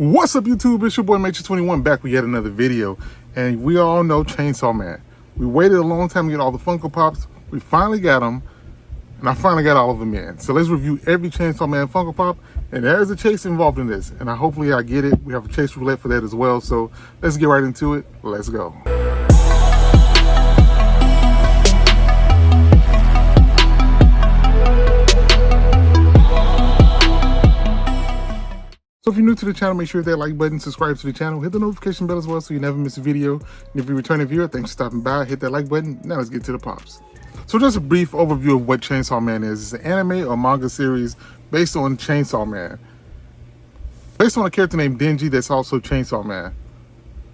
What's up, YouTube? It's your boy M8trix21 back with yet another video. And we all know Chainsaw Man. We waited a long time to get all the Funko Pops. We finally got them. And I finally got all of them in. So let's review every Chainsaw Man Funko Pop. And there's a chase involved in this. And hopefully I get it. We have a chase roulette for that as well. So let's get right into it. Let's go. So if you're new to the channel, make sure you hit that like button, subscribe to the channel, hit the notification bell as well so you never miss a video. And if you're a returning viewer, thanks for stopping by, hit that like button. Now let's get to the pops. So just a brief overview of what Chainsaw Man is. It's an anime or manga series based on Chainsaw Man. Based on a character named Denji that's also Chainsaw Man.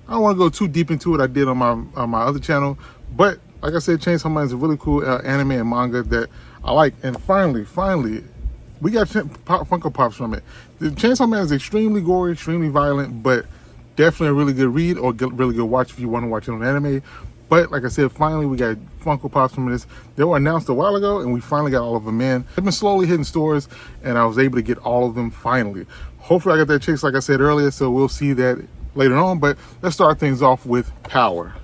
I don't want to go too deep into it. I did on my other channel. But like I said, Chainsaw Man is a really cool anime and manga that I like. And finally, we got Funko Pops from it. The Chainsaw Man is extremely gory, extremely violent, but definitely a really good read or really good watch if you want to watch it on anime. But like I said, finally we got Funko Pops from this. They were announced a while ago and we finally got all of them in. They've been slowly hitting stores and I was able to get all of them finally. Hopefully I got that chase like I said earlier, so we'll see that later on. But let's start things off with Power.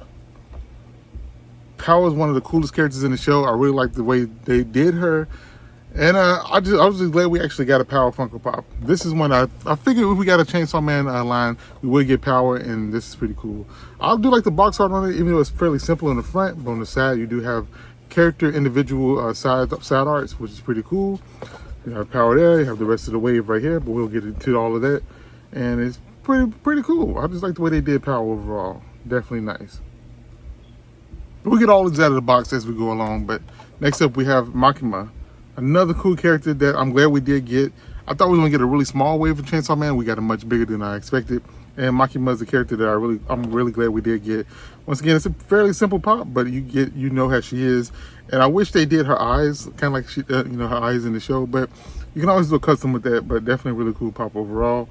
Power is one of the coolest characters in the show. I really like the way they did her. And I was just glad we actually got a Power Funko Pop. This is one I figured if we got a Chainsaw Man line, we would get Power, and this is pretty cool. I do like the box art on it, even though it's fairly simple in the front, but on the side you do have character individual side arts, which is pretty cool. You have Power there, you have the rest of the wave right here, but we'll get into all of that. And it's pretty cool. I just like the way they did Power overall. Definitely nice. We'll get all this out of the box as we go along, but next up we have Makima. Another cool character that I'm glad we did get. I thought we were gonna get a really small wave of Chainsaw Man. We got a much bigger than I expected. And Makima is a character that I'm really glad we did get. Once again, it's a fairly simple pop, but you know how she is. And I wish they did her eyes, kind of like she, her eyes in the show. But you can always do a custom with that. But definitely a really cool pop overall.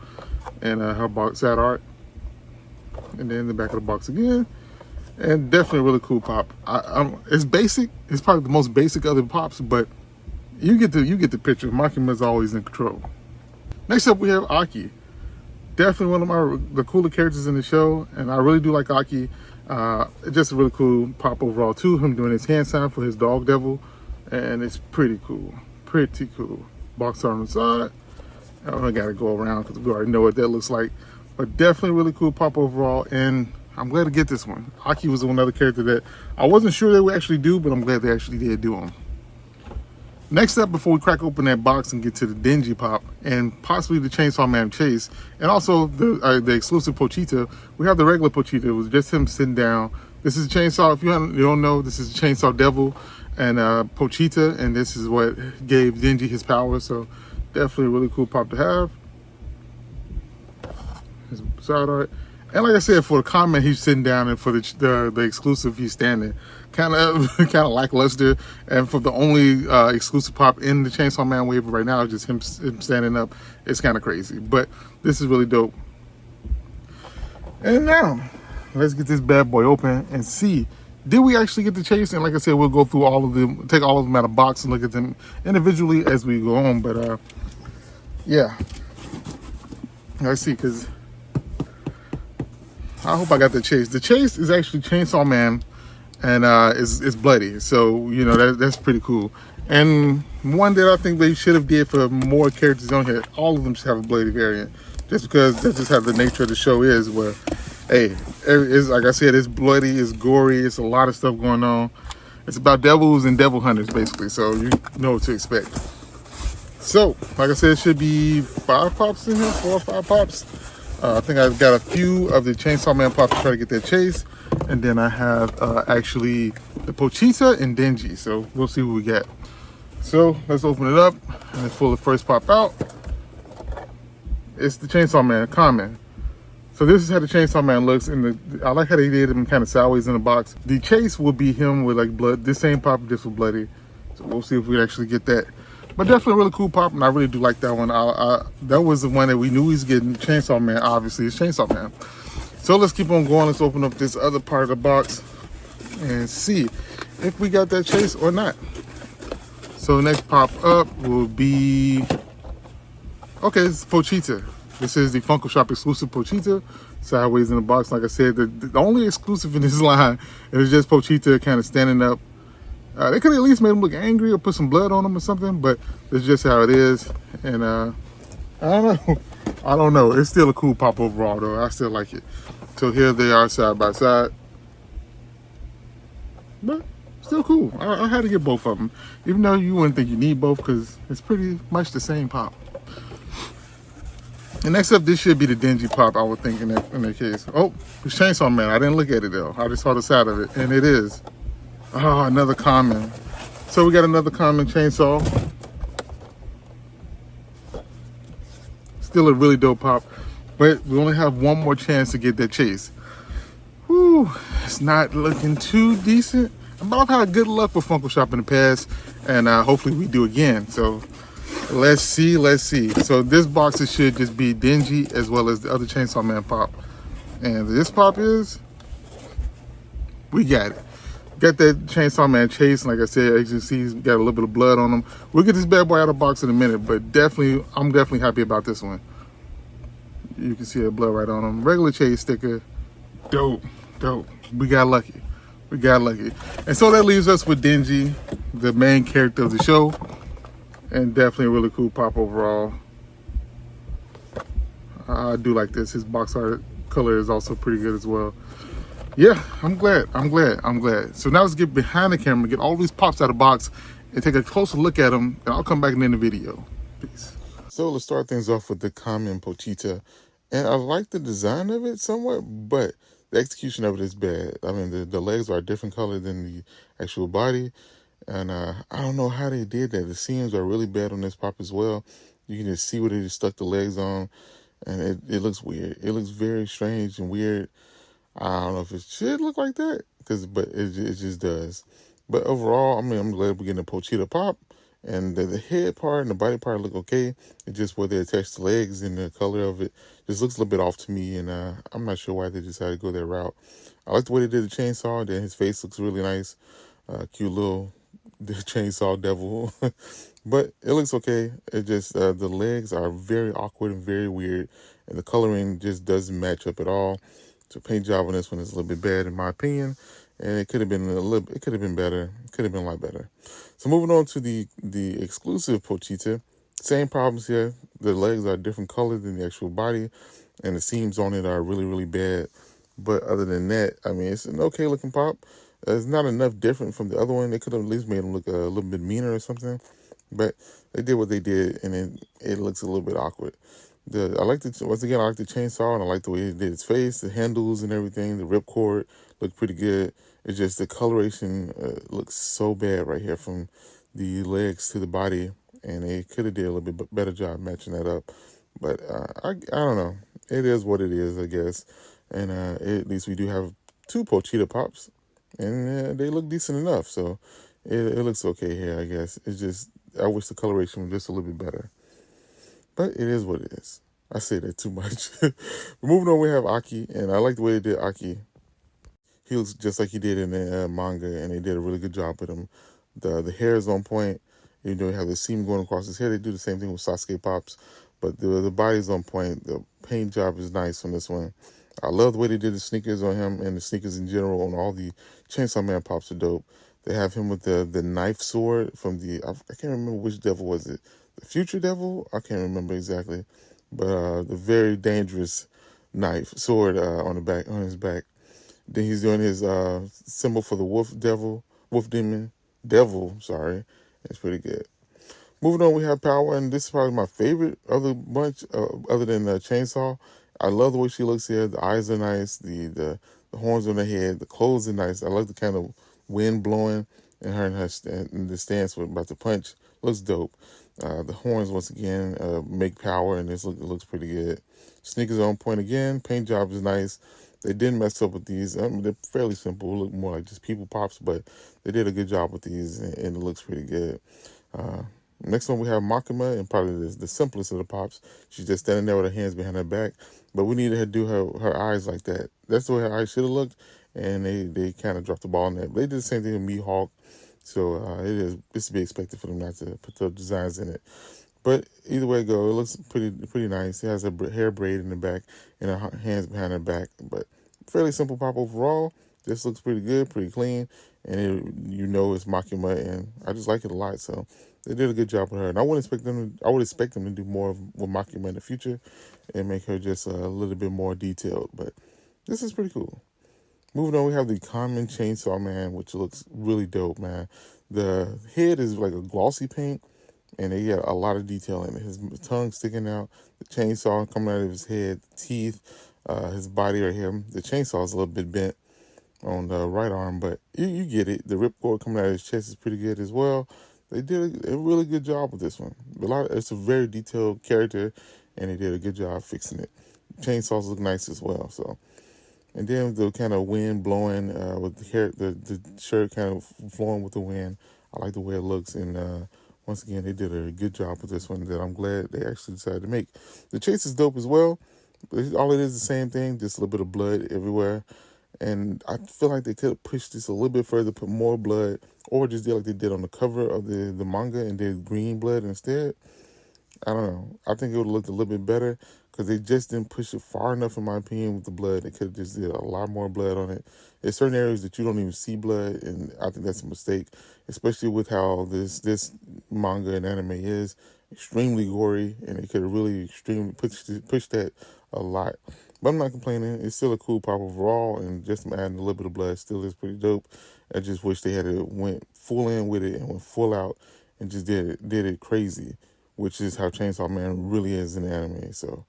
And her box side art. And then the back of the box again. And definitely a really cool pop. It's basic. It's probably the most basic of the pops, but you get the picture. Makima's always in control. Next up we have Aki. Definitely one of the cooler characters in the show, and I really do like Aki. Just a really cool pop overall too. Him doing his hand sign for his dog devil, and it's pretty cool. Pretty cool. Box art on the side. I gotta go around because we already know what that looks like. But definitely really cool pop overall, and I'm glad to get this one. Aki was another character that I wasn't sure they would actually do, but I'm glad they actually did do him. Next up, before we crack open that box and get to the Denji pop and possibly the Chainsaw Man chase, and also the exclusive Pochita, we have the regular Pochita. It was just him sitting down. This is Chainsaw. If you don't know, this is Chainsaw Devil and Pochita, and this is what gave Denji his power. So definitely a really cool pop to have. His side art. And like I said, for the comment, he's sitting down, and for the exclusive, he's standing. Kind of lackluster. And for the only exclusive pop in the Chainsaw Man wave right now, just him standing up. It's kind of crazy, but this is really dope. And now, let's get this bad boy open and see, did we actually get the chase? And like I said, we'll go through all of them, take all of them out of the box and look at them individually as we go on. But yeah, let's see, because I hope I got the chase. The chase is actually Chainsaw Man, and it's bloody. So that's pretty cool. And one that I think they should have did for more characters on here. All of them should have a bloody variant, just because that's just how the nature of the show is. Where, hey, it's like I said, it's bloody, it's gory, it's a lot of stuff going on. It's about devils and devil hunters basically. So you know what to expect. So like I said, it should be 5 pops in here, 4 or 5 pops. I think I've got a few of the Chainsaw Man pops to try to get that chase. And then I have actually the Pochita and Denji. So we'll see what we get. So let's open it up and let's pull the first pop out. It's the Chainsaw Man, Common. So this is how the Chainsaw Man looks. I like how they did him kind of sideways in the box. The chase will be him with like blood. This same pop just with bloody. So we'll see if we actually get that. But definitely a really cool pop, and I really do like that one. That was the one that we knew he was getting. Chainsaw Man, obviously, it's Chainsaw Man. So let's keep on going. Let's open up this other part of the box and see if we got that chase or not. So next pop up will be, okay, it's Pochita. This is the Funko Shop exclusive Pochita, sideways in the box. Like I said, the only exclusive in this line is just Pochita kind of standing up. They could have at least made him look angry or put some blood on him or something, but it's just how it is. And I don't know. I don't know. It's still a cool pop overall, though. I still like it. So here they are side by side. But still cool. I had to get both of them, even though you wouldn't think you need both because it's pretty much the same pop. And next up, this should be the dingy pop, I would think, in that case. Oh, it's Chainsaw Man. I didn't look at it, though. I just saw the side of it, and it is. Oh, another common. So we got another common Chainsaw. Still a really dope pop, but we only have one more chance to get that chase. Whew, it's not looking too decent. But I've had good luck with Funko Shop in the past, and hopefully we do again. So let's see, let's see. So this box should just be dingy as well as the other Chainsaw Man pop. And this pop is, we got it. Got that Chainsaw Man chase. Like I said, as you can see, he's got a little bit of blood on him. We'll get this bad boy out of the box in a minute, but definitely, I'm definitely happy about this one. You can see the blood right on him. Regular chase sticker. Dope, dope. We got lucky. We got lucky. And so that leaves us with Dingy, the main character of the show. And definitely a really cool pop overall. I do like this. His box art color is also pretty good as well. Yeah, I'm glad. So now let's get behind the camera, get all these pops out of the box, and take a closer look at them, and I'll come back and end the video. Peace. So let's start things off with the common Pochita. And I like the design of it somewhat, but the execution of it is bad. I mean, the legs are a different color than the actual body. And I don't know how they did that. The seams are really bad on this pop as well. You can just see where they just stuck the legs on. And it looks weird. It looks very strange and weird. I don't know if it should look like that, but it just does. But overall, I mean, I'm glad we're getting a Pochita pop. And the head part and the body part look okay. It's just where they attach the legs and the color of it just looks a little bit off to me. And I'm not sure why they decided to go that route. I like the way they did the chainsaw. Then his face looks really nice. Cute little chainsaw devil. But it looks okay. It just, the legs are very awkward and very weird. And the coloring just doesn't match up at all. So paint job on this one is a little bit bad in my opinion. And it could have been it could have been better. It could have been a lot better. So moving on to the exclusive Pochita. Same problems here. The legs are a different color than the actual body. And the seams on it are really, really bad. But other than that, I mean, it's an okay looking pop. It's not enough different from the other one. They could have at least made him look a little bit meaner or something. But they did what they did, and then it looks a little bit awkward. Once again, I like the chainsaw, and I like the way he did his face, the handles and everything. The ripcord looked pretty good. It's just the coloration looks so bad right here from the legs to the body, and they could have did a little bit better job matching that up. But I don't know. It is what it is, I guess. And at least we do have two Pochita pops, and they look decent enough. So it looks okay here, I guess. It's just I wish the coloration was just a little bit better. But it is what it is. I say that too much. Moving on, we have Aki, and I like the way they did Aki. He looks just like he did in the manga, and they did a really good job with him. The hair is on point. You know, you have the seam going across his hair. They do the same thing with Sasuke pops, but the body's on point. The paint job is nice on this one. I love the way they did the sneakers on him, and the sneakers in general on all the Chainsaw Man pops are dope. They have him with the knife sword from I can't remember which devil was it. The Future Devil? I can't remember exactly. But the very dangerous knife sword on his back. Then he's doing his symbol for the wolf devil, sorry. It's pretty good. Moving on, we have Power, and this is probably my favorite of the bunch, other than the Chainsaw. I love the way she looks here. The eyes are nice. The horns on her head. The clothes are nice. I like the kind of wind blowing and the stance we're about to punch. Looks dope. The horns, once again, make power, and it looks pretty good. Sneakers are on point again. Paint job is nice. They didn't mess up with these. I mean, they're fairly simple. Look more like just people pops, but they did a good job with these, and it looks pretty good. Next one, we have Makima, and probably the simplest of the pops. She's just standing there with her hands behind her back, but we needed her to do her eyes like that. That's the way her eyes should have looked, and they kind of dropped the ball on that. But they did the same thing with Mihawk. So it's to be expected for them not to put the designs in it. But either way it go, it looks pretty nice. It has a hair braid in the back and her hands behind her back. But fairly simple pop overall. This looks pretty good, pretty clean, and it's Makima, and I just like it a lot. So they did a good job with her, and I would expect them to do more with Makima in the future, and make her just a little bit more detailed. But this is pretty cool. Moving on, we have the common Chainsaw Man, which looks really dope, man. The head is like a glossy paint, and they got a lot of detail in it. His tongue sticking out, the chainsaw coming out of his head, the teeth, his body right here. The chainsaw is a little bit bent on the right arm, but you get it. The ripcord coming out of his chest is pretty good as well. They did a really good job with this one. It's a very detailed character, and they did a good job fixing it. Chainsaws look nice as well. So, and then the kind of wind blowing with the hair, the shirt kind of flowing with the wind. I like the way it looks, and once again, they did a good job with this one that I'm glad they actually decided to make. The chase is dope as well. All it is the same thing, just a little bit of blood everywhere. And I feel like they could have pushed this a little bit further, put more blood, or just did like they did on the cover of the manga and did green blood instead. I don't know. I think it would have looked a little bit better because they just didn't push it far enough, in my opinion, with the blood. They could have just did a lot more blood on it. There's certain areas that you don't even see blood, and I think that's a mistake, especially with how this manga and anime is extremely gory, and they could have really extremely pushed that a lot. But I'm not complaining. It's still a cool pop overall, and just adding a little bit of blood still is pretty dope. I just wish they had went full in with it and went full out and just did it crazy, which is how Chainsaw Man really is in the anime. So,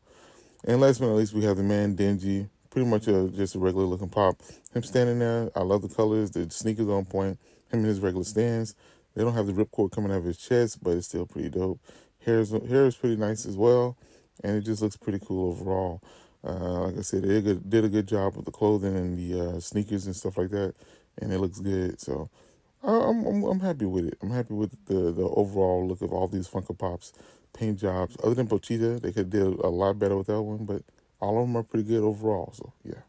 and last but not least, we have the man Denji, pretty much just a regular looking pop. Him standing there, I love the colors, the sneakers on point. Him in his regular stance. They don't have the ripcord coming out of his chest, but it's still pretty dope. Hair is pretty nice as well, and it just looks pretty cool overall. Like I said, they did a good job with the clothing and the sneakers and stuff like that, and it looks good. So I'm happy with it. I'm happy with the overall look of all these Funko Pops paint jobs. Other than Pochita, they could do a lot better with that one, but all of them are pretty good overall. So yeah.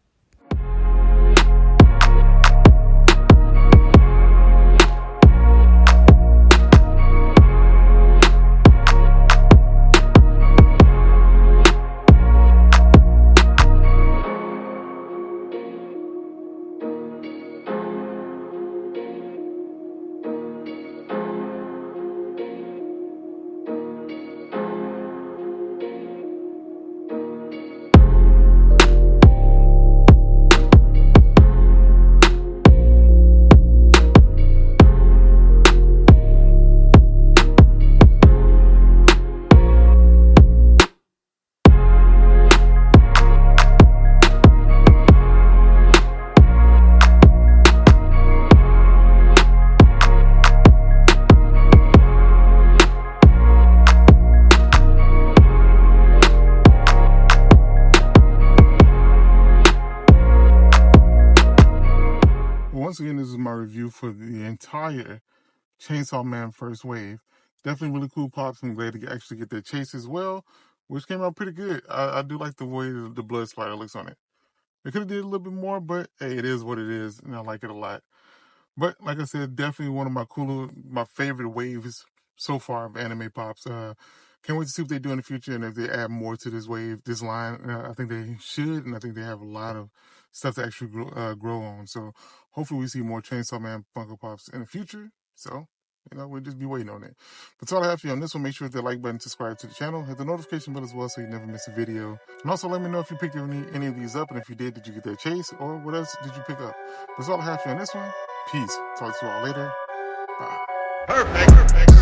Once again, this is my review for the entire Chainsaw Man first wave. Definitely really cool pops. I'm glad to actually get that chase as well, which came out pretty good. I do like the way the blood splatter looks on it. They could have did a little bit more, but hey, it is what it is, and I like it a lot. But like I said, definitely one of my favorite waves so far of anime pops. Can't wait to see what they do in the future, and if they add more to this line. I think they should, and I think they have a lot of stuff to actually grow on. So hopefully we see more Chainsaw Man Funko Pops in the future. So, we'll just be waiting on it. But that's all I have for you on this one. Make sure to hit the like button, subscribe to the channel, hit the notification bell as well so you never miss a video. And also let me know if you picked any of these up, and if you did you get that chase, or what else did you pick up? That's all I have for you on this one. Peace. Talk to you all later. Bye. Perfect.